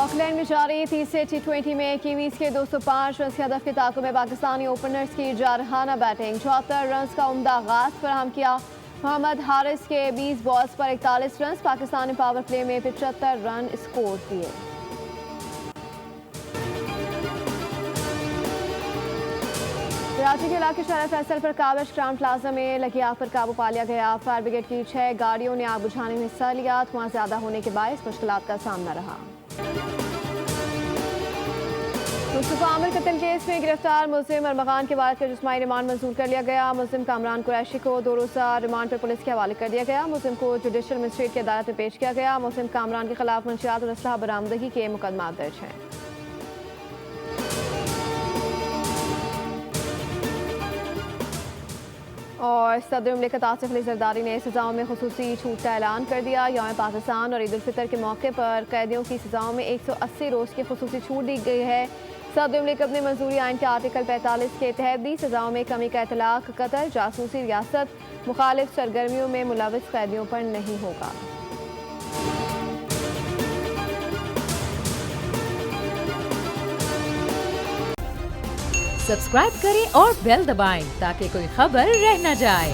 Auckland में जारी तीसरे T20 में कीवीज के 205 रन के हदफ के ताक़ुब में पाकिस्तानी ओपनर्स की जारहाना बैटिंग। 74 रन का उम्दा आगाज फराहम किया। मोहम्मद हारिस के 20 बॉल्स पर 41 रन। पाकिस्तान ने पावर प्ले में 75 रन स्कोर किए। कराची के इलाके शहर फैसल पर काबश क्राउन प्लाजा में लगी आग पर काबू पा लिया गया। फायर ब्रिगेड की 6 गाड़ियों ने आग बुझाने में हिस्सा लिया। धुआं ज्यादा होने के बायस मुश्किलात का सामना रहा। मुस्तफा आमिर कत्ल केस में गिरफ्तार मुलजिम अरमगान के वालिद का जिस्मानी रिमांड मंजूर कर लिया गया। मुलजिम कामरान कुरैशी को 2 रोज़ा रिमांड पर पुलिस के हवाले कर दिया गया। मुलजिम को जुडिशल मजिस्ट्रेट की अदालत में पेश किया गया। मुलजिम कामरान के खिलाफ मंशियात और असलहा बरामदगी के मुकदमा दर्ज हैं। और सदर मुमलिकत आसिफ अली जरदारी ने सजाओं में खुसूसी छूट का ऐलान कर दिया। यौम पाकिस्तान और ईद उल फितर के मौके पर कैदियों की सजाओं में 180 रोज़ की खुसूसी छूट दी गई है। सदर मुमलिकत ने मंजूरी आइन के आर्टिकल 45 के तहत दी। सजाओं में कमी का इतलाक कत्ल, जासूसी, रियासत मुखालिफ सरगर्मियों में मुलविस कैदियों पर नहीं होगा। सब्सक्राइब करें और बेल दबाएं ताकि कोई खबर रह न जाए।